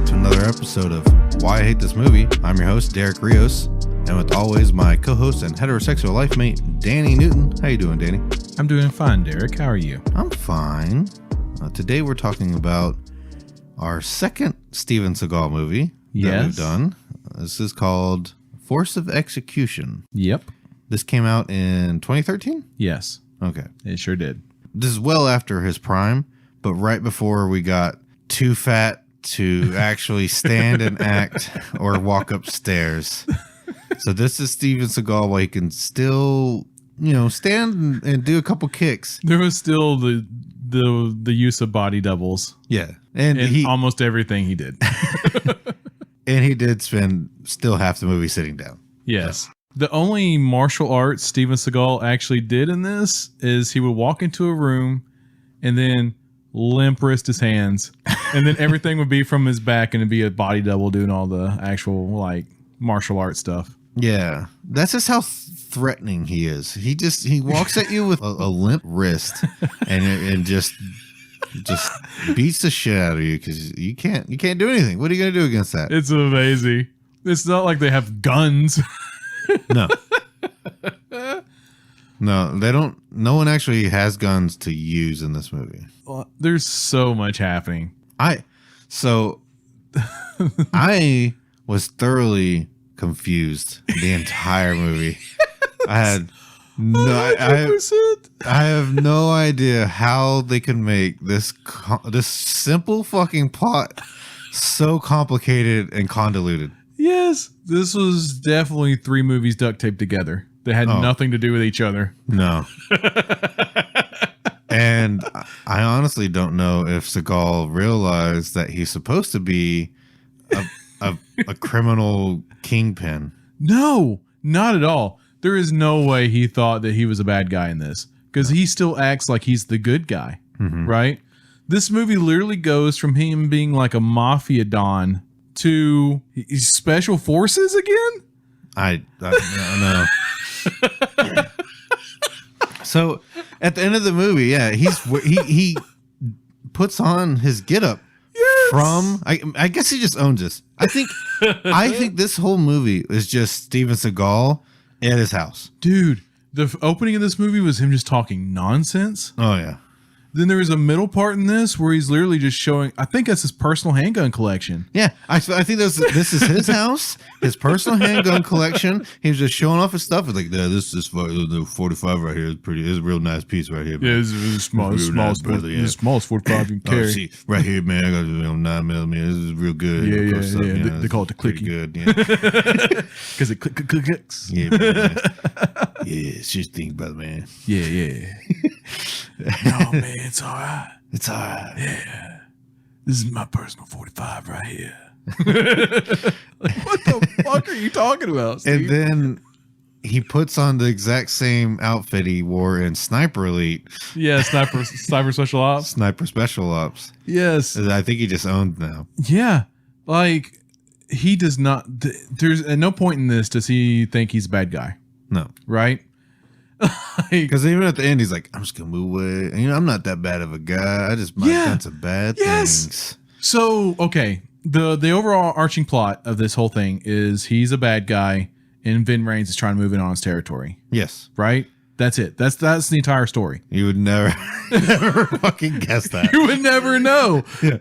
back to another episode of Why I Hate This Movie. I'm your host, Derek Rios, and with always my co-host and heterosexual life mate, Danny Newton. How you doing, Danny? I'm doing fine, Derek. How are you? I'm fine. Today we're talking about our second Steven Seagal movie that we've done. This is called Force of Execution. Yep. This came out in 2013? Yes. Okay. It sure did. This is well after his prime, but right before we got too fat to actually stand and act or walk upstairs. So this is Steven Seagal while he can still, stand and do a couple kicks. There was still the use of body doubles. Yeah. And he almost everything he did. And he did spend still half the movie sitting down. Yes. The only martial arts Steven Seagal actually did in this is he would walk into a room and then limp wrist his hands, and then everything would be from his back, and it'd be a body double doing all the actual martial arts stuff. Yeah, that's just how threatening he is. He walks at you with a limp wrist, and just beats the shit out of you because you can't do anything. What are you gonna do against that? It's amazing. It's not like they have guns. No. No, they don't. No one actually has guns to use in this movie. Well, there's so much happening. I was thoroughly confused the entire movie. I have no idea how they can make this simple fucking plot so complicated and convoluted. Yes, this was definitely 3 movies duct taped together. They had nothing to do with each other. No. And I honestly don't know if Seagal realized that he's supposed to be a criminal kingpin. No, not at all. There is no way he thought that he was a bad guy in this, because he still acts like he's the good guy, right? This movie literally goes from him being like a mafia don to special forces again. I don't know. So at the end of the movie, he puts on his getup from. I guess he just owns this. I think this whole movie is just Steven Seagal at his house. Dude, the opening of this movie was him just talking nonsense. Oh yeah. Then there was a middle part in this where he's literally just showing. I think that's his personal handgun collection. Yeah, I think this is his house, his personal handgun collection. He was just showing off his stuff. It's like, this is the 45 right here. It's a real nice piece right here. Man. Yeah, it's smallest 45 you can carry. See, right here, man. I got 9mm. This is real good. Yeah. They call it the clicky. Good, yeah. Because it clicks. Yeah, man. Yeah, it's just think about it, man. Yeah. No, man, it's all right. It's all right. Yeah. This is my personal 45 right here. What the fuck are you talking about, Steve? And then he puts on the exact same outfit he wore in Sniper Elite. Yeah, Sniper Special Ops. Sniper Special Ops. Yes. I think he just owned now. Yeah. Like, he does not... There's at no point in this does he think he's a bad guy. No. Right? Because even at the end, he's like, I'm just going to move away. I'm not that bad of a guy. I just might have done some bad things. So, okay. The overall arching plot of this whole thing is he's a bad guy and Vin Raines is trying to move in on his territory. Yes. Right? That's it. That's the entire story. You would never fucking guess that. You would never know. Yeah.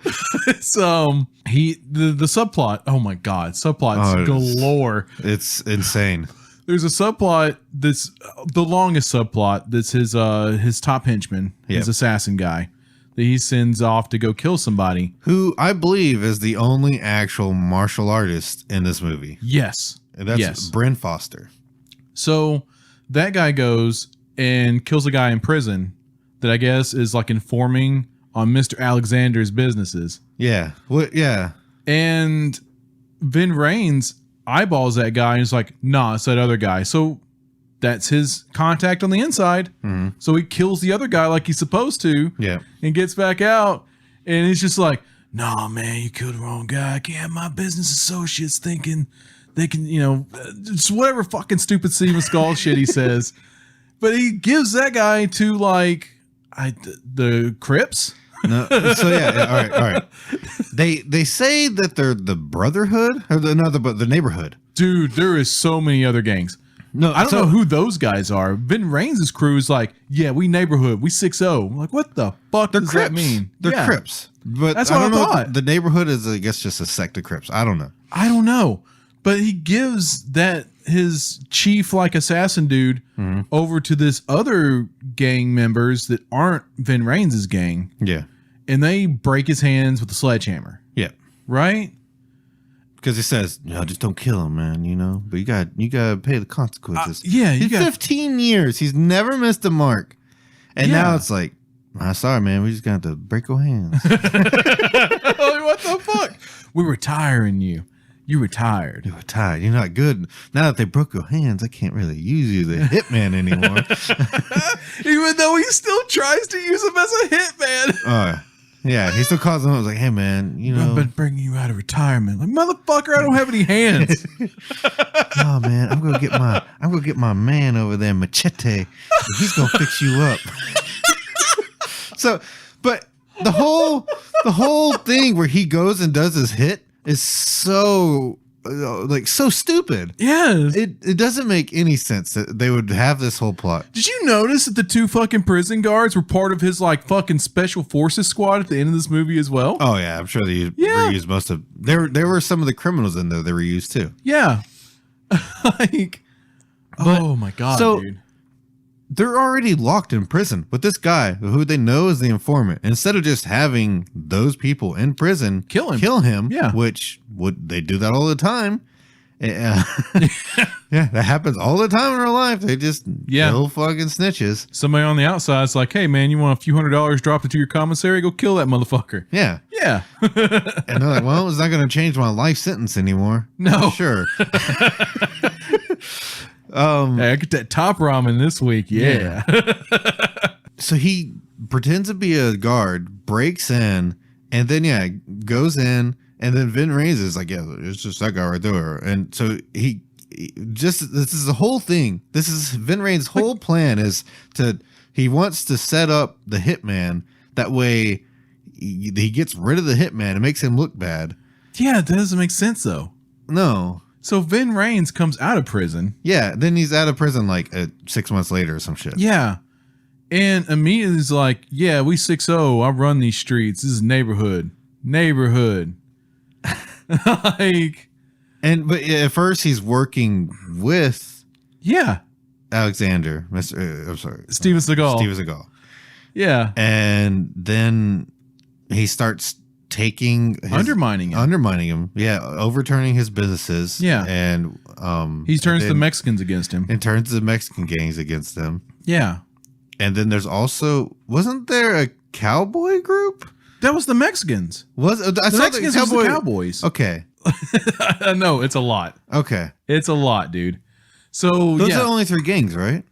It's the subplot. Oh my God. Subplots galore. It's insane. There's a subplot that's the longest subplot. That's his top henchman, his assassin guy that he sends off to go kill somebody. Who I believe is the only actual martial artist in this movie. Yes. And that's Bryn Foster. So that guy goes and kills a guy in prison that I guess is like informing on Mr. Alexander's businesses. Yeah. What? Yeah. And Vin Raines eyeballs that guy and is like, nah, it's that other guy. So that's his contact on the inside. Mm-hmm. So he kills the other guy like he's supposed to. Yeah. And gets back out. And he's just like, nah, man, you killed the wrong guy. I can't have my business associates thinking they can, just whatever fucking stupid Steven Seagal shit he says. But he gives that guy to the Crips. No. So yeah. All right. They say that they're the Brotherhood or the neighborhood. Dude, there is so many other gangs. No, I don't know who those guys are. Vin Raines' crew is like, yeah, we neighborhood, we 6-0. I'm like, what the fuck does that mean? They're Crips. But that's what I thought. The neighborhood is, I guess, just a sect of Crips. I don't know. But he gives his chief like assassin dude over to this other gang members that aren't Vin Raines' gang. Yeah. And they break his hands with a sledgehammer. Yeah. Right? Because he says, no, just don't kill him, man, but you got to pay the consequences. He's 15 years. He's never missed a mark. And now it's like, sorry, man, we just got to break our hands. What the fuck? We're retiring you. You retired. You're retired. You're not good. Now that they broke your hands, I can't really use you as a hitman anymore. Even though he still tries to use him as a hitman. Yeah, he still calls him up. I was like, hey, man, I've been bringing you out of retirement. Like, motherfucker, I don't have any hands. Oh, man, I'm gonna get my man over there, Machete. He's gonna fix you up. So, but the whole thing where he goes and does his hit is so stupid. Yeah. It doesn't make any sense that they would have this whole plot. Did you notice that the two fucking prison guards were part of his like fucking special forces squad at the end of this movie as well? Oh yeah, I'm sure they reused most of. There were some of the criminals in there they were used too. Yeah. Oh my god, dude. They're already locked in prison with this guy who they know is the informant. Instead of just having those people in prison kill him, which they do that all the time. Yeah, that happens all the time in real life. They just kill fucking snitches. Somebody on the outside is like, hey man, you want a few $100 dropped into your commissary? Go kill that motherfucker. Yeah. And they're like, well, it's not going to change my life sentence anymore. No. Sure. Hey, I get that top ramen this week. Yeah. So he pretends to be a guard, breaks in, and then goes in, and then Vin Raines is like, yeah, it's just that guy right there. And so this is the whole thing. This is Vin Raines' whole plan is he wants to set up the hitman. That way he gets rid of the hitman and makes him look bad. Yeah, that doesn't make sense though. No. So Vin Raines comes out of prison. Yeah, then he's out of prison like 6 months later or some shit. Yeah. And immediately he's like, yeah, we 6-0. I run these streets. This is neighborhood. But at first he's working with Alexander, Steven Seagal. Yeah. And then he starts undermining him. Yeah, overturning his businesses. Yeah. And he turns the Mexicans against him. And turns the Mexican gangs against them. Yeah. And then there's also, wasn't there a cowboy group? That was the Mexicans. The Mexicans was the Cowboys. Okay. No, it's a lot. Okay. It's a lot, dude. So those are only 3 gangs, right?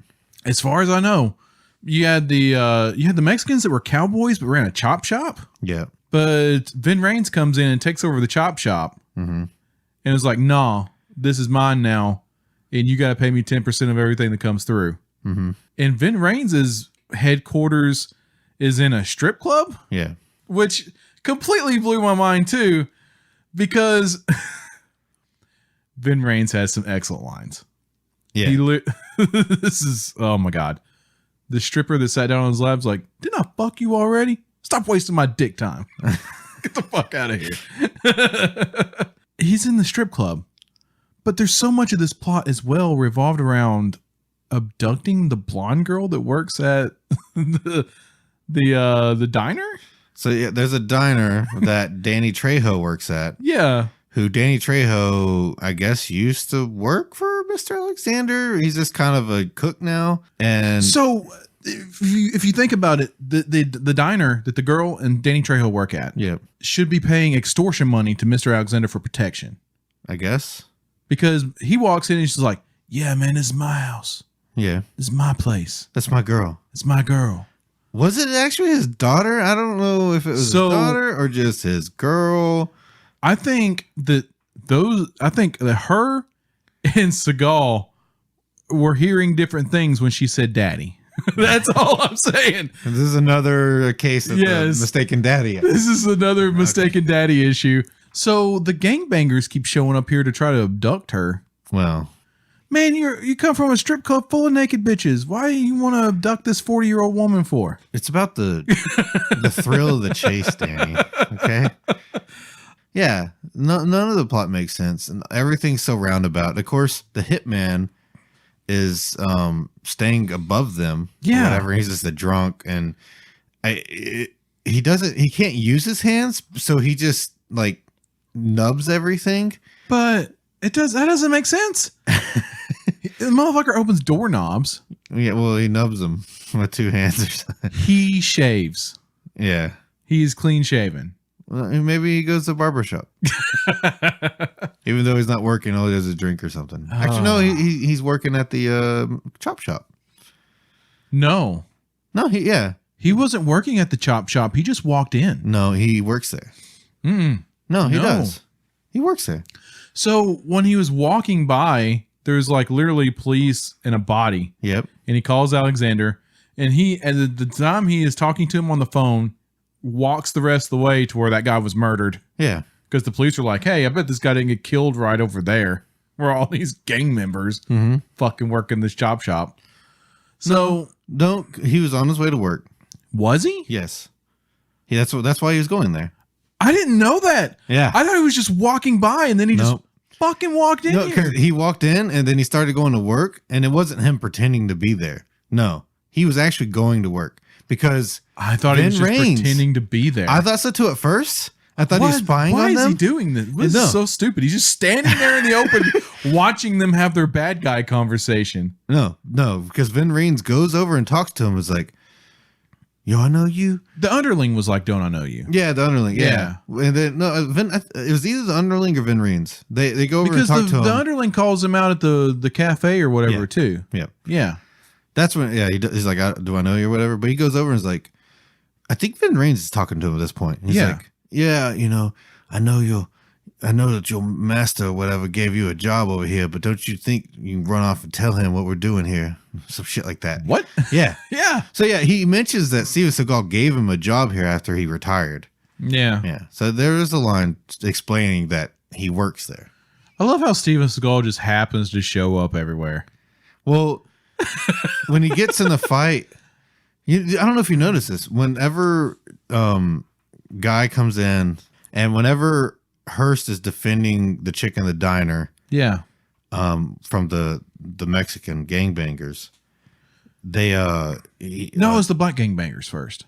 As far as I know. You had the Mexicans that were cowboys but ran a chop shop. Yeah. But Vin Raines comes in and takes over the chop shop. And it's like, nah, this is mine now. And you got to pay me 10% of everything that comes through. And Vin Raines' headquarters is in a strip club. Yeah. Which completely blew my mind too, because Vin Raines has some excellent lines. Yeah. This is, oh my God. The stripper that sat down on his lab's like, didn't I fuck you already? Stop wasting my dick time. Get the fuck out of here. He's in the strip club, but there's so much of this plot as well revolved around abducting the blonde girl that works at the diner. So yeah, there's a diner that Danny Trejo works at. Yeah. Who Danny Trejo, I guess, used to work for Mr. Alexander. He's just kind of a cook now. And so if you think about it, the diner that the girl and Danny Trejo work at should be paying extortion money to Mr. Alexander for protection. I guess. Because he walks in and she's like, yeah, man, this is my house. Yeah. This is my place. That's my girl. It's my girl. Was it actually his daughter? I don't know if it was his daughter or just his girl. I think that her and Seagal were hearing different things when she said daddy. That's all I'm saying. This is another case of the mistaken daddy. This is another mistaken daddy issue. So the gangbangers keep showing up here to try to abduct her. Well, man, you come from a strip club full of naked bitches. Why do you want to abduct this 40-year-old woman for? it's about the thrill of the chase, Danny. Okay. Yeah, none of the plot makes sense, and everything's so roundabout. Of course, the hitman is staying above them. Yeah, whatever. He's just a drunk, and he can't use his hands, so he just like nubs everything. But that doesn't make sense. The motherfucker opens doorknobs. Yeah, well, he nubs them with two hands or something. He shaves. Yeah, he's clean shaven. Well, maybe he goes to the barber shop. Even though he's not working, all he does is drink or something. Actually, no, he's working at the chop shop. No, he wasn't working at the chop shop. He just walked in. No, he works there. No, he does. He works there. So when he was walking by, there's like literally police and a body. Yep. And he calls Alexander, and at the time he is talking to him on the phone, walks the rest of the way to where that guy was murdered. Yeah. Because the police are like, hey, I bet this guy didn't get killed right over there where all these gang members fucking work in this chop shop. So he was on his way to work. Was he? Yes. Yeah, that's why he was going there. I didn't know that. Yeah. I thought he was just walking by and then he just fucking walked in. No, because he walked in and then he started going to work, and it wasn't him pretending to be there. No. He was actually going to work. Because I thought he was just pretending to be there. I thought so too at first. I thought he was spying on them. Why is he doing this? This is so stupid. He's just standing there in the open watching them have their bad guy conversation. No, because Vin Raines goes over and talks to him. Is like, yo, I know you. The underling was like, don't I know you? Yeah, the underling. Yeah. And then it was either the underling or Vin Raines. They go over and talk to him. The underling calls him out at the cafe or whatever too. Yeah. Yeah. That's when, he's like, do I know you or whatever? But he goes over and is like, I think Vin Raines is talking to him at this point. He's like, yeah, I know that your master or whatever gave you a job over here, but don't you think you can run off and tell him what we're doing here? Some shit like that. What? Yeah. Yeah. So, he mentions that Steven Seagal gave him a job here after he retired. Yeah. Yeah. So there is a line explaining that he works there. I love how Steven Seagal just happens to show up everywhere. Well, when he gets in the fight, I don't know if you notice this. Whenever Guy comes in, and whenever Hearst is defending the chick in the diner, from the Mexican gangbangers, they it's the black gangbangers first.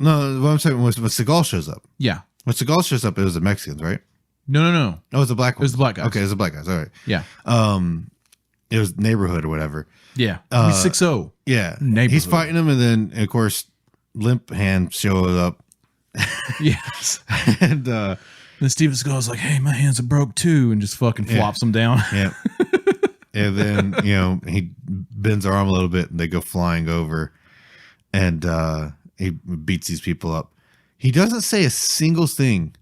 No, what I'm saying was when Seagal shows up. Yeah, when Seagal shows up, it was the Mexicans, right? No. Oh, it was the black ones. It was the black guys. Okay, it was the black guys. All right. Yeah. It was neighborhood or whatever. Yeah. 6-0. Yeah. Neighborhood. He's fighting him, and then of course Limp Hand shows up. Yes. And then Steven Seagal's like, hey, my hands are broke too, and just fucking flops him down. Yeah. And then, he bends her arm a little bit, and they go flying over, and he beats these people up. He doesn't say a single thing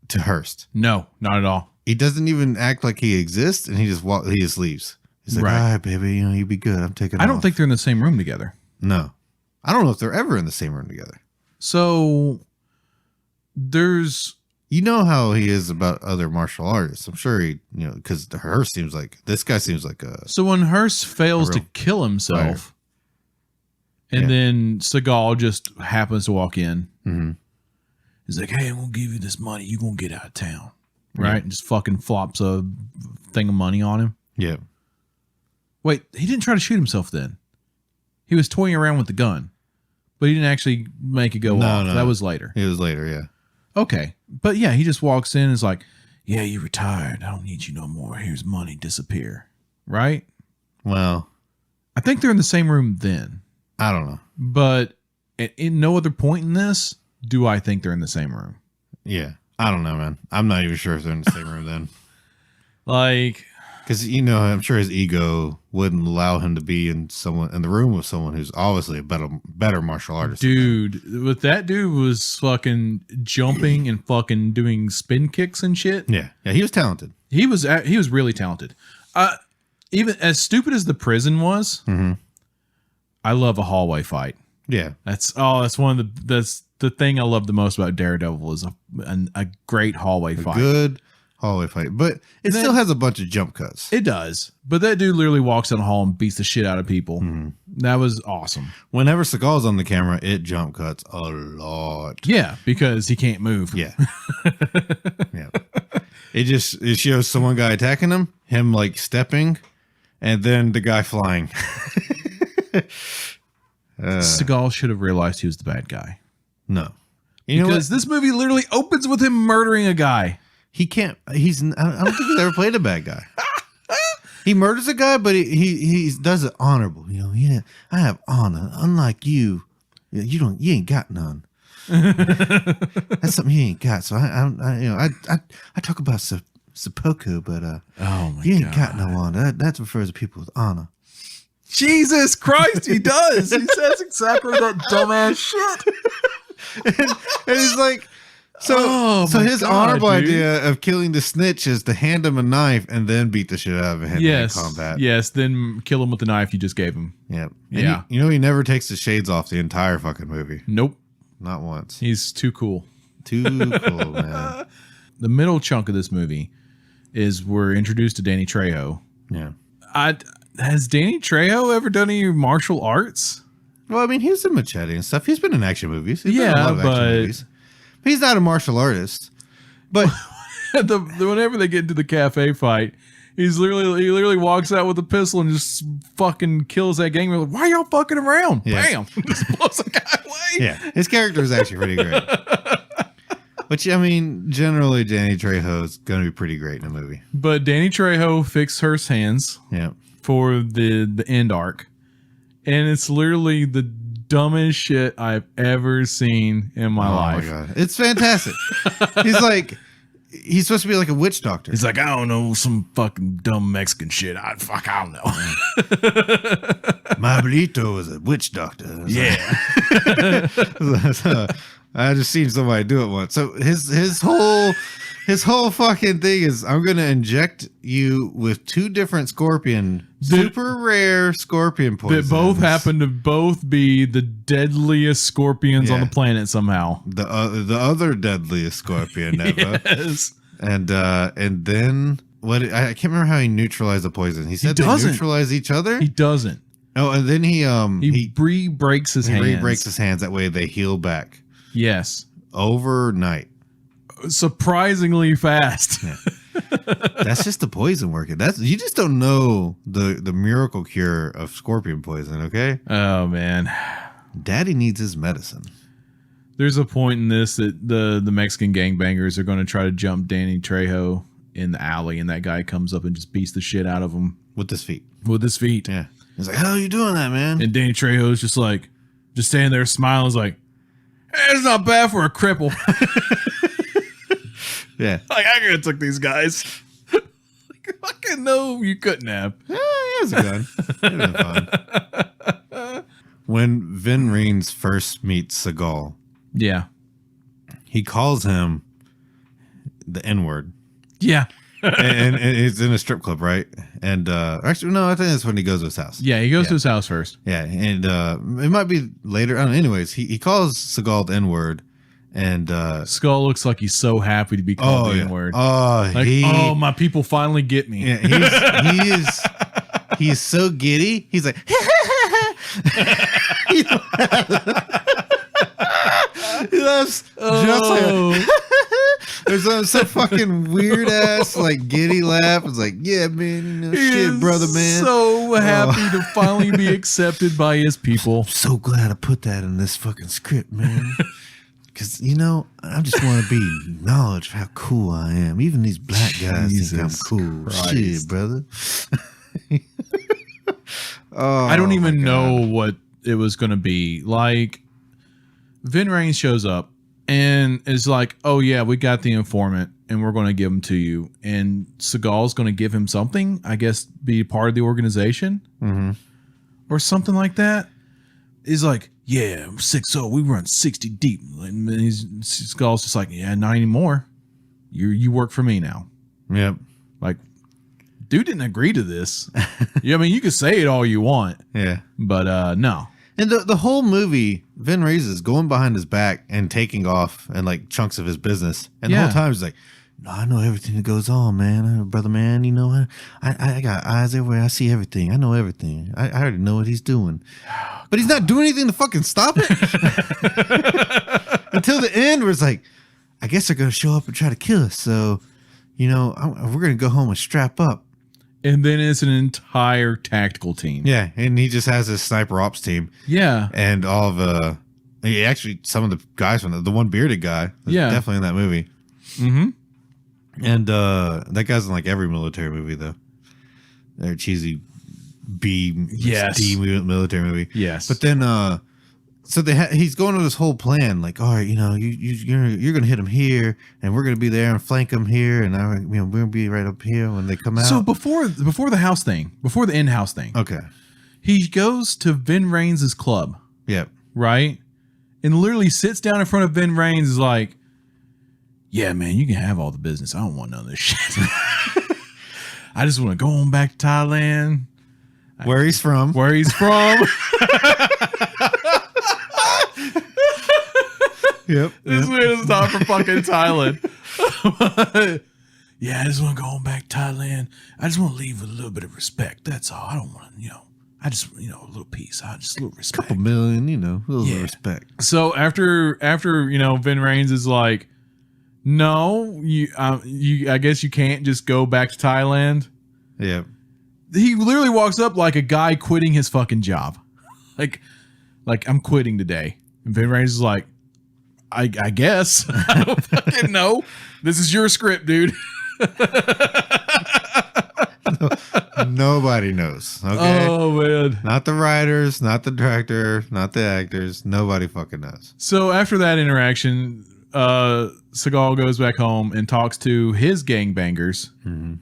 to Hearst. No, not at all. He doesn't even act like he exists, and he just leaves. He's like, all right, baby, you be good. I'm taking I don't think they're in the same room together. No. I don't know if they're ever in the same room together. So there's... You know how he is about other martial artists. I'm sure he, because Hearst seems like, this guy seems like a... So when Hearst fails to kill himself, and then Seagal just happens to walk in, he's like, hey, I'm going to give you this money. You're going to get out of town. Right? And just fucking flops a thing of money on him. Yeah. Wait, he didn't try to shoot himself then. He was toying around with the gun, but he didn't actually make it go off. No. That was later. It was later, yeah. Okay. But yeah, he just walks in and is like, yeah, you retired. I don't need you no more. Here's money. Disappear. Right? Well, I think they're in the same room then. I don't know. But in no other point in this do I think they're in the same room. Yeah. I don't know, man. I'm not even sure if they're in the same room then. Like... Because, I'm sure his ego wouldn't allow him to be in the room with someone who's obviously a better martial artist. Dude, but that dude was fucking jumping and fucking doing spin kicks and shit. Yeah. Yeah, he was talented. He was really talented. Even as stupid as the prison was, I love a hallway fight. Yeah. That's the thing I love the most about Daredevil is a great hallway fight. Good hallway fight. But it still has a bunch of jump cuts. It does. But that dude literally walks down the hall and beats the shit out of people. Mm-hmm. That was awesome. Whenever Seagal's on the camera, it jump cuts a lot. Yeah, because he can't move. Yeah. Yeah. It shows someone guy attacking him like stepping, and then the guy flying. Seagal should have realized he was the bad guy. No. You know Because what? this movie literally opens with him murdering a guy. He can't. I don't think he's ever played a bad guy. He murders a guy, but he does it honorable. You know, yeah, I have honor. Unlike you, you ain't got none. That's something you ain't got. So I talk about seppuku, but you ain't got no honor. That refers to people with honor. Jesus Christ, he does. He says exactly that dumbass shit. And he's like, so his honorable idea of killing the snitch is to hand him a knife and then beat the shit out of him in combat. Yes, then kill him with the knife you just gave him. Yep. And Yeah. you know he never takes the shades off the entire fucking movie. Nope. Not once. He's too cool. Too cool, man. The middle chunk of this movie is we're introduced to Danny Trejo. Yeah. Has Danny Trejo ever done any martial arts? Well, I mean, he's in Machete and stuff. He's been in action movies. He's been in a lot of action movies. But he's not a martial artist. But whenever they get into the cafe fight, he literally walks out with a pistol and just fucking kills that gang member. Like, why y'all fucking around? Yeah. Bam! Just blows the guy away. yeah, his character is actually pretty great. Which, I mean, generally Danny Trejo is going to be pretty great in a movie. But Danny Trejo fixed her hands Yeah. for the end arc, and it's literally the dumbest shit I've ever seen in my life. Oh my god, it's fantastic. He's supposed to be like a witch doctor. He's like, I don't know, some fucking dumb Mexican shit. I don't know. My abuelito was a witch doctor. Yeah. So, I just seen somebody do it once. So his whole fucking thing is, I'm gonna inject you with 2 different super rare scorpion poisons that both happen to both be the deadliest scorpions on the planet somehow. The other deadliest scorpion ever. Yes. And then what? I can't remember how he neutralized the poison. He said they neutralize each other. He doesn't. Oh, and then he breaks his hands. He breaks his hands. That way they heal back. Yes. Overnight. Surprisingly fast. Yeah. That's just the poison working. You just don't know the miracle cure of scorpion poison, okay? Oh man. Daddy needs his medicine. There's a point in this that the Mexican gangbangers are going to try to jump Danny Trejo in the alley, and that guy comes up and just beats the shit out of him With his feet. Yeah. He's like, how are you doing that, man? And Danny Trejo's just standing there smiling. He's like, hey, it's not bad for a cripple. Yeah. Like, I could have took these guys. Fucking no, you couldn't have. Yeah, he has a gun. It'd been fun. When Vin Raines first meets Seagal, Yeah. he calls him the N-word. Yeah. and it's in a strip club, right? And actually, no, I think that's when he goes to his house. Yeah, he goes to his house first. Yeah, and it might be later. I don't know. Anyways, he calls Seagal the N-word, and Skull looks like he's so happy to be called the N-word. Oh, like, my people finally get me. Yeah, he's so giddy. He's like, he laughs just like. There's some fucking weird ass like giddy laugh. It's like, yeah, man, shit, brother, man. So happy to finally be accepted by his people. I'm so glad I put that in this fucking script, man. Because, I just want to be acknowledged for how cool I am. Even these black guys think I'm cool. Christ. Shit, brother. I don't even know what it was going to be. Like, Vin Raines shows up and is like, oh, yeah, we got the informant and we're going to give him to you. And Seagal's going to give him something, I guess, be part of the organization or something like that. He's like, yeah, 6-0, we run 60 deep. And Seagal's just like, yeah, not anymore. You work for me now. Yep. Like, dude didn't agree to this. Yeah, I mean, you can say it all you want. Yeah. But no. And the whole movie, Vin Rames is going behind his back and taking off and like chunks of his business. And the whole time he's like, no, I know everything that goes on, man. Brother, man, you know, I got eyes everywhere. I see everything. I know everything. I already know what he's doing. But he's not doing anything to fucking stop it. Until the end where it's like, I guess they're going to show up and try to kill us. So, you know, we're going to go home and strap up. And then it's an entire tactical team. Yeah, and he just has his sniper ops team. Yeah. And all of actually some of the guys from the one bearded guy. Definitely in that movie. Mm-hmm. And that guy's in like every military movie though. They're cheesy B military movie. Yes. But then so he's going over this whole plan, like, all right, you know, you're gonna hit him here, and we're gonna be there and flank him here, and we're gonna be right up here when they come out. So before the house thing, before the in-house thing, okay, he goes to Vin Rames' club. Yep. Right, and literally sits down in front of Vin Rames, is like, "Yeah, man, you can have all the business. I don't want none of this shit. I just want to go on back to Thailand, where he's from. Yep. This man is not from fucking Thailand. Yeah, I just want to go on back to Thailand. I just want to leave with a little bit of respect. That's all. I don't want to, I just, a little peace. Just a little respect. Couple million, a little bit of respect. So after, Vin Rames is like, no, I guess you can't just go back to Thailand. Yeah. He literally walks up like a guy quitting his fucking job. Like I'm quitting today. And Vin Rames is like, I guess. I don't fucking know. This is your script, dude. Nobody knows. Okay. Oh man. Not the writers, not the director, not the actors. Nobody fucking knows. So after that interaction, Seagal goes back home and talks to his gangbangers. Mm-hmm.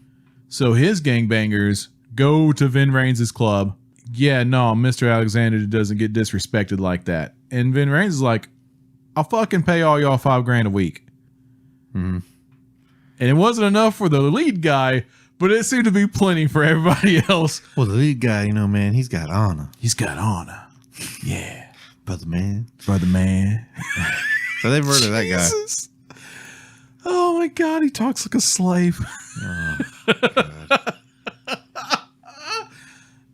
So his gangbangers go to Vin Rames' club. Yeah, no, Mr. Alexander doesn't get disrespected like that. And Vin Rames is like, I'll fucking pay all y'all $5,000 a week. Mm-hmm. And it wasn't enough for the lead guy, but it seemed to be plenty for everybody else. Well, the lead guy, man, he's got honor. Yeah. Brother man. So they murdered that guy. Oh my God, he talks like a slave. Oh, God.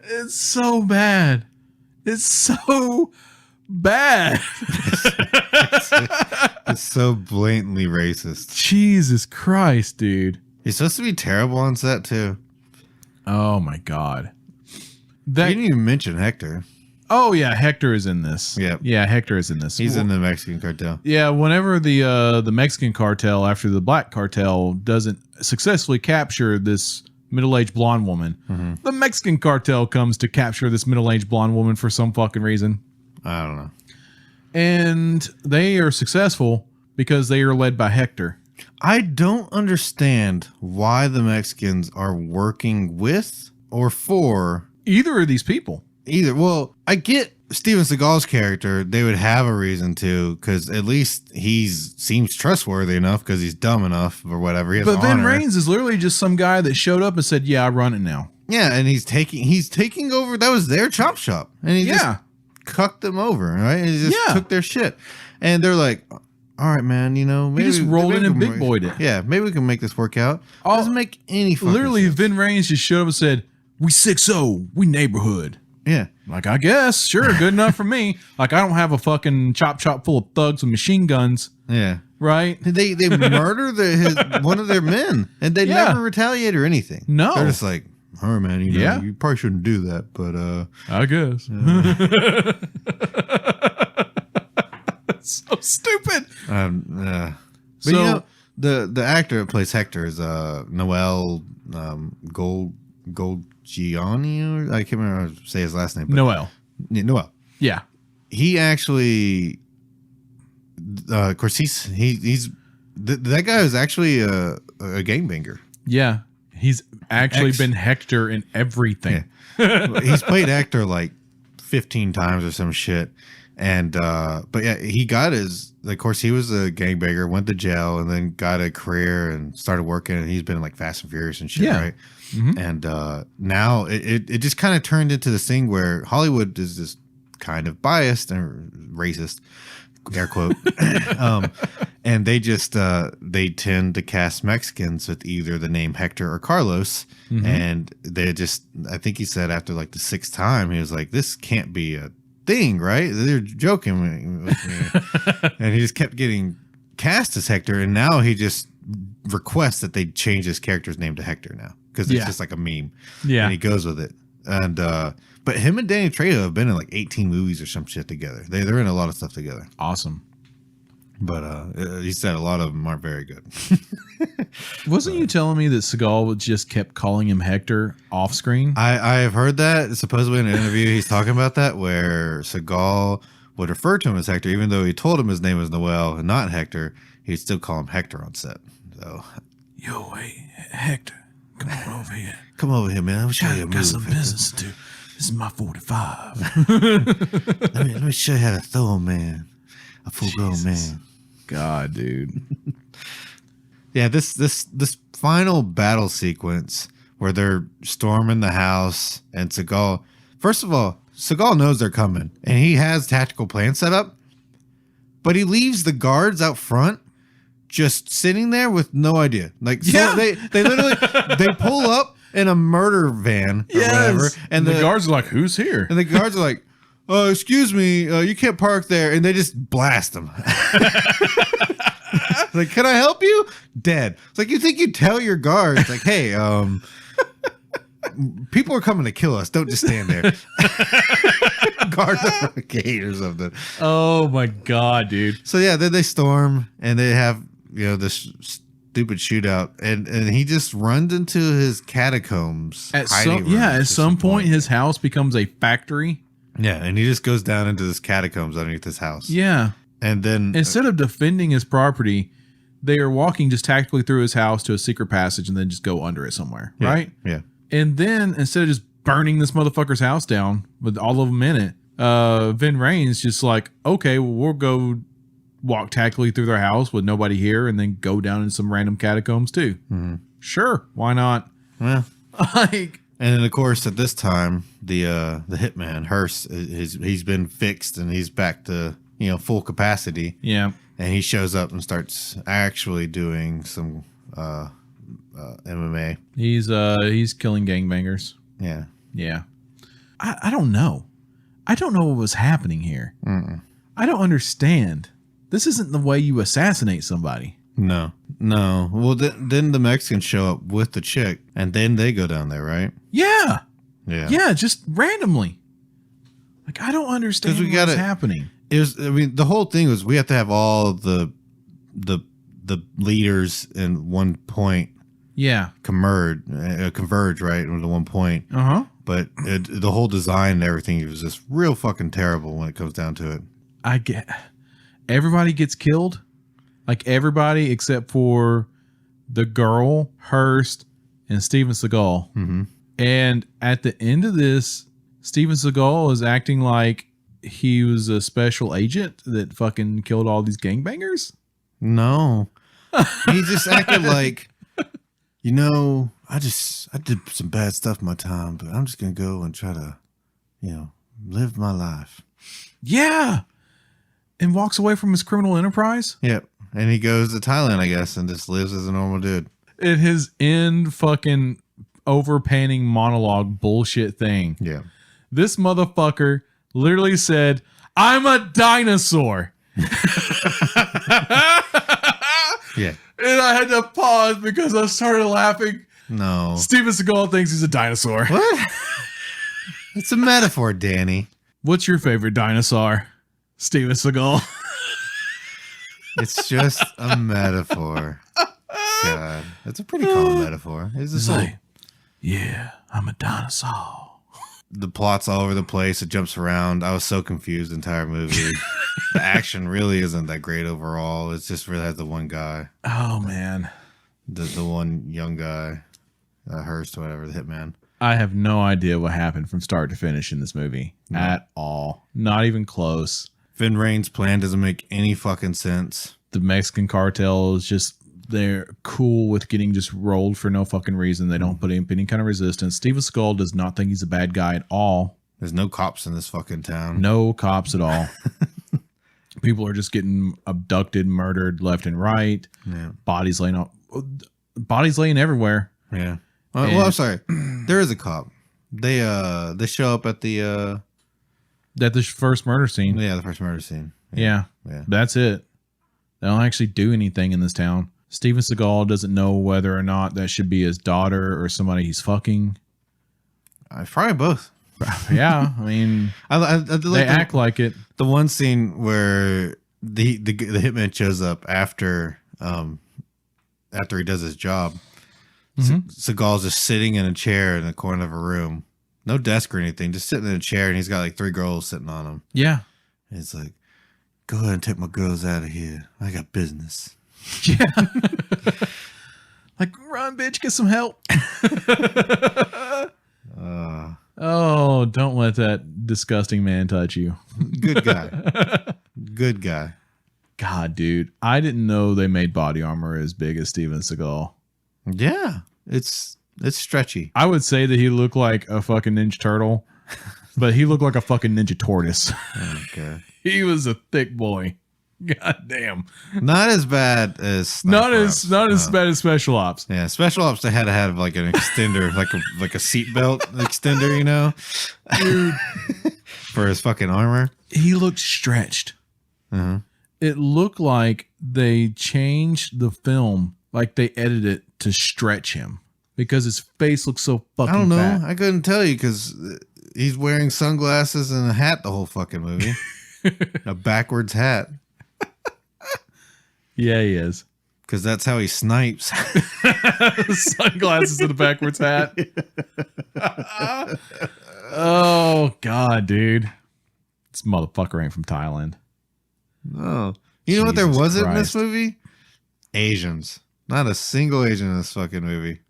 It's so bad. It's so bad. It's so blatantly racist. Jesus Christ, dude. He's supposed to be terrible on set too. Oh my God. You didn't even mention Hector. Oh yeah, Hector is in this. Yep. Yeah, Hector is in this. He's in the Mexican cartel. Yeah, whenever the Mexican cartel, after the black cartel, doesn't successfully capture this middle-aged blonde woman, the Mexican cartel comes to capture this middle-aged blonde woman for some fucking reason. I don't know. And they are successful because they are led by Hector. I don't understand why the Mexicans are working with or for either of these people. Well, I get Steven Seagal's character. They would have a reason to, because at least he seems trustworthy enough because he's dumb enough or whatever. He has but Vin honor. Rames is literally just some guy that showed up and said, yeah, I run it now. Yeah, and he's taking over. That was their chop shop. And he just cucked them over, right? And he just took their shit. And they're like, all right, man, maybe he just rolled in and big boyed it. Yeah, maybe we can make this work out. Doesn't make any fucking literally sense. Vin Rames just showed up and said, we 6-0, we neighborhood. Yeah. Like, I guess, sure, good enough for me. Like, I don't have a fucking chop full of thugs with machine guns. Yeah. Right? They murder one of their men, and they never retaliate or anything. No. They're just like, all right, man, you probably shouldn't do that, but I guess. So stupid. But so, the actor that plays Hector is Noel Goldgiani, or I can't remember how to say his last name. But Noel. Noel. Yeah. He actually, of course, that guy is actually a gangbanger. Yeah. He's actually been Hector in everything. Yeah. He's played Hector like 15 times or some shit. And, but yeah, he got of course, he was a gangbanger, went to jail, and then got a career and started working. And he's been in like Fast and Furious and shit, right? Mm-hmm. And now it just kind of turned into this thing where Hollywood is just kind of biased and racist, air quote. And they just they tend to cast Mexicans with either the name Hector or Carlos. Mm-hmm. And they just, I think he said after like the 6th time, he was like, this can't be a thing, right? They're joking with me. And he just kept getting cast as Hector, and now he just requests that they change his character's name to Hector now because it's just like a meme. Yeah, and he goes with it. And but him and Danny Trejo have been in like 18 movies or some shit together. They're in a lot of stuff together. Awesome. But he said a lot of them aren't very good. Wasn't you telling me that Seagal just kept calling him Hector off screen? I have heard that supposedly in an interview he's talking about that, where Seagal would refer to him as Hector, even though he told him his name was Noel and not Hector. He'd still call him Hector on set. So, yo, hey, Hector, come on over here. Come over here, man. I'll show you a move. Got some business to do. This is my 45. let me show you how to throw a man, a full-grown man. God, dude. Yeah, this final battle sequence where they're storming the house and Seagal. First of all, Seagal knows they're coming and he has tactical plans set up, but he leaves the guards out front just sitting there with no idea. Like, so they literally they pull up in a murder van or whatever, and the guards are like, "Who's here?" And the guards are like, excuse me, you can't park there. And they just blast them. Like, can I help you? Dead. It's like, you think you tell your guards, like, hey, people are coming to kill us. Don't just stand there. Guard the gate or something. Oh my God, dude. So yeah, then they storm and they have, this stupid shootout, and he just runs into his catacombs. At some point his house becomes a factory. Yeah, and he just goes down into this catacombs underneath his house. Yeah. And then instead of defending his property, they are walking just tactically through his house to a secret passage and then just go under it somewhere, right? Yeah. And then instead of just burning this motherfucker's house down with all of them in it, Vin Rain's just like, okay, well, we'll go walk tactically through their house with nobody here and then go down in some random catacombs too. Mm-hmm. Sure, why not? Yeah. And then of course at this time the hitman Hearst, he's been fixed and he's back to full capacity. Yeah. And he shows up and starts actually doing some MMA. He's killing gangbangers. Yeah. Yeah. I don't know. I don't know what was happening here. Mm-mm. I don't understand. This isn't the way you assassinate somebody. No. Well, then the Mexicans show up with the chick, and then they go down there, right? Yeah. Yeah. Yeah, just randomly. Like, I don't understand what's happening. The whole thing was we have to have all the leaders in one point. Yeah. Converge, right? At one point. Uh-huh. But the whole design and everything was just real fucking terrible when it comes down to it. I get everybody gets killed. Like everybody except for the girl, Hearst, and Steven Seagal. Mm-hmm. And at the end of this, Steven Seagal is acting like he was a special agent that fucking killed all these gangbangers. No. He just acted like, I did some bad stuff in my time, but I'm just going to go and try to, live my life. Yeah. And walks away from his criminal enterprise. Yep. And he goes to Thailand, I guess, and just lives as a normal dude. In his end fucking overpanning monologue bullshit thing. Yeah. This motherfucker literally said, I'm a dinosaur. Yeah. And I had to pause because I started laughing. No. Steven Seagal thinks he's a dinosaur. What? It's a metaphor, Danny. What's your favorite dinosaur? Steven Seagal. It's just a metaphor. God. That's a pretty common metaphor. It's like, yeah, I'm a dinosaur. The plot's all over the place. It jumps around. I was so confused the entire movie. The action really isn't that great overall. It's just really has the one guy. Oh, man. The one young guy. Hearst, whatever, the hitman. I have no idea what happened from start to finish in this movie. No. At all. Not even close. Vin Rain's plan doesn't make any fucking sense. The Mexican cartel is just, they're cool with getting just rolled for no fucking reason. They don't put up any kind of resistance. Steven Seagal does not think he's a bad guy at all. There's no cops in this fucking town. No cops at all. People are just getting abducted, murdered left and right. Yeah. Bodies laying everywhere. Yeah. Well, I'm sorry. There is a cop. They show up at the first murder scene. yeah, the first murder scene. Yeah. That's it. They don't actually do anything in this town. Steven Seagal doesn't know whether or not that should be his daughter or somebody he's fucking. Probably both. Yeah, I mean, they act like it. The one scene where the hitman shows up after he does his job. Seagal's just sitting in a chair in the corner of a room, no desk or anything, just sitting in a chair, and he's got like 3 girls sitting on him. Yeah, and he's like, "Go ahead and take my girls out of here. I got business." Yeah, like, run, bitch, get some help. Oh, don't let that disgusting man touch you. Good guy. Good guy. God, dude. I didn't know they made body armor as big as Steven Seagal. Yeah. It's stretchy. I would say that he looked like a fucking Ninja Turtle, but he looked like a fucking Ninja Tortoise. Okay. He was a thick boy. God damn. Not as bad as not as bad as Special Ops. Yeah, Special Ops, they had to have like an extender, like a seatbelt extender, you know, dude, for his fucking armor. He looked stretched. It looked like they changed the film, like they edited it to stretch him because his face looks so fucking. I don't know. fat. I couldn't tell you because he's wearing sunglasses and a hat the whole fucking movie, a backwards hat. Yeah, he is. Because that's how he snipes. Sunglasses and a backwards hat. Oh, God, dude. This motherfucker ain't from Thailand. No. You know what there wasn't in this Christ. movie? Asians. Not a single Asian in this fucking movie.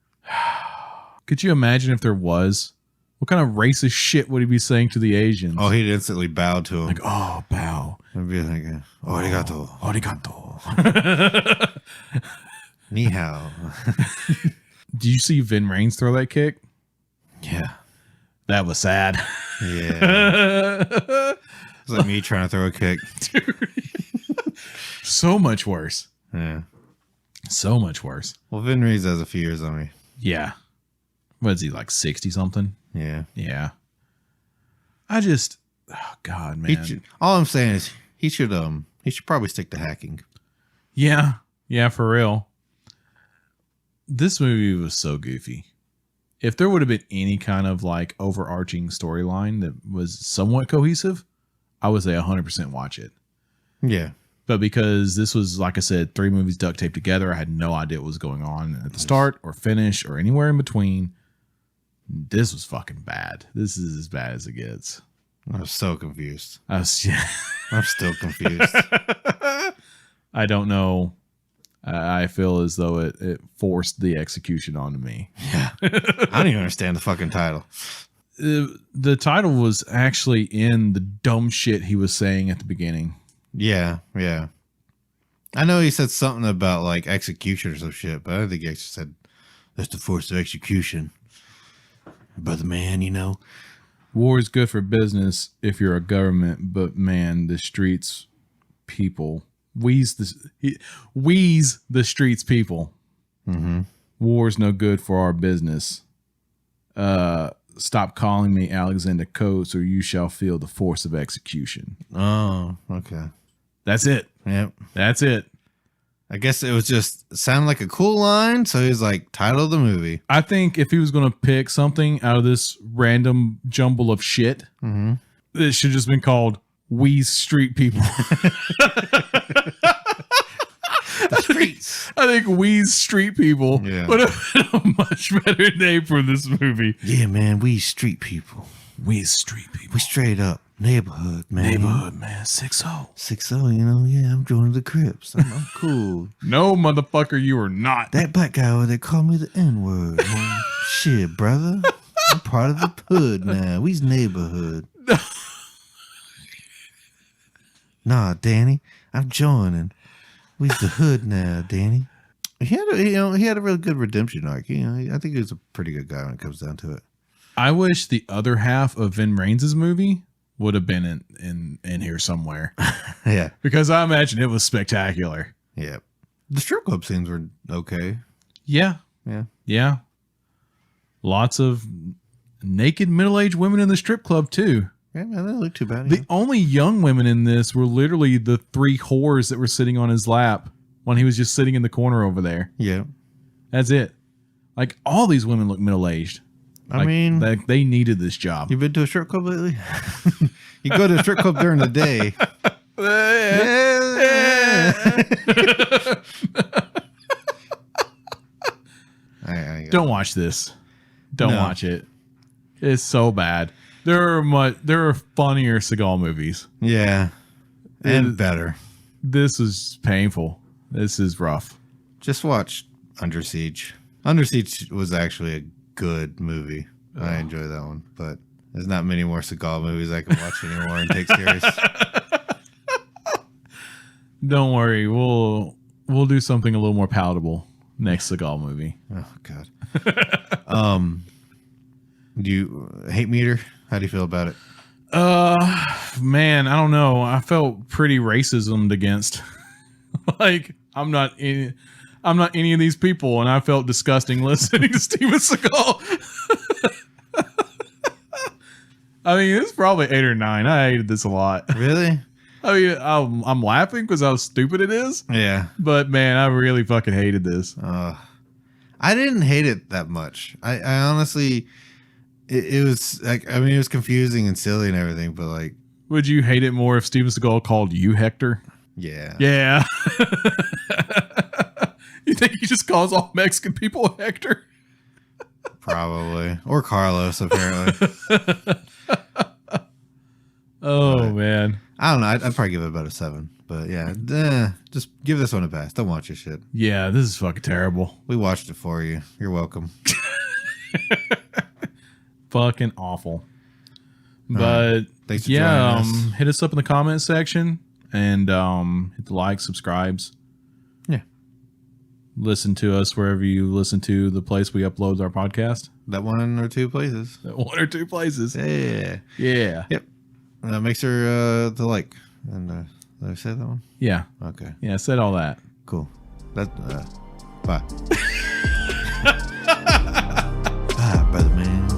Could you imagine if there was? What kind of racist shit would he be saying to the Asians? Oh, he'd instantly bow to him. Like, oh, bow. I'd be like, arigato. Arigato. Ni hao. Did you see Vin Rames throw that kick? Yeah. That was sad. Yeah. It's like me trying to throw a kick. So much worse. Yeah. So much worse. Well, Vin Rames has a few years on me. Yeah. What is he, like 60 something? Yeah. Yeah. I just, oh God, man. All I'm saying is he should probably stick to hacking. Yeah. Yeah, for real. This movie was so goofy. If there would have been any kind of like overarching storyline that was somewhat cohesive, I would say 100% watch it. Yeah. But because this was, like I said, 3 movies duct taped together, I had no idea what was going on at the start or finish or anywhere in between. This was fucking bad. This is as bad as it gets. I'm so confused. I'm still confused. I don't know. I feel as though it forced the execution onto me. Yeah. I don't even understand the fucking title. The title was actually in the dumb shit he was saying at the beginning. Yeah, yeah. I know he said something about like execution or some shit, but I don't think he actually said that's the force of execution. Brother man, you know. War is good for business if you're a government, but man, the streets people wheeze the streets people. Mm-hmm. War's no good for our business. Stop calling me Alexander Coates, or you shall feel the force of execution. Oh, okay. That's it. Yep. That's it. I guess it was just sounded like a cool line, so he's like, title of the movie. I think if he was going to pick something out of this random jumble of shit, it should just been called "We Street People." The streets. I think "We Street People" would have been a much better name for this movie. Yeah, man, we street people. We Street People. We straight up neighborhood, man. Neighborhood, man. 6-0. 6-0, you know, yeah, I'm joining the Crips. I'm cool. No, motherfucker, you are not. That black guy over there called me the N-word, man. Shit, brother. I'm part of the hood now. We's neighborhood. Nah, Danny, I'm joining. We's the hood now, Danny. He had a really good redemption arc. You know, I think he was a pretty good guy when it comes down to it. I wish the other half of Vin Rames' movie would have been in here somewhere. Yeah. Because I imagine it was spectacular. Yeah. The strip club scenes were okay. Yeah. Yeah. Yeah. Lots of naked middle-aged women in the strip club too. Yeah, man, they don't look too bad. The only young women in this were literally the 3 whores that were sitting on his lap when he was just sitting in the corner over there. Yeah. That's it. Like, all these women look middle-aged. I mean, like they needed this job. you been to a strip club lately? You go to a strip club during the day. Don't watch this. Don't watch it. It's so bad. There are funnier Seagal movies. Yeah. And better. This is painful. This is rough. Just watch Under Siege. Under Siege was actually a good movie. I enjoy that one, but there's not many more Seagal movies I can watch anymore and take serious. Don't worry, we'll do something a little more palatable next Seagal movie. Oh God. Do you hate meter? How do you feel about it? Man, I don't know. I felt pretty racismed against. Like, I'm not any of these people, and I felt disgusting listening to Steven Seagal. I mean, it's probably 8 or 9. I hated this a lot. Really? I mean, I'm laughing because how stupid it is. Yeah. But man, I really fucking hated this. I didn't hate it that much. I honestly, it was like, I mean, it was confusing and silly and everything, but like, would you hate it more if Steven Seagal called you Hector? Yeah. Yeah. You think he just calls all Mexican people Hector? Probably. Or Carlos, apparently. Oh, man. I don't know. I'd probably give it about a 7. But yeah, just give this one a pass. Don't watch your shit. Yeah, this is fucking terrible. We watched it for you. You're welcome. Fucking awful. But Thanks for yeah, joining us. hit us up in the comment section and hit the like, subscribes. Yeah. Listen to us wherever you listen to the place we upload our podcast. That 1 or 2 places. 1 or 2 places. Yeah. Yeah. Yep. Make sure to like. And did I say that one? Yeah. Okay. Yeah, said all that. Cool. That. Bye. Bye, brother man.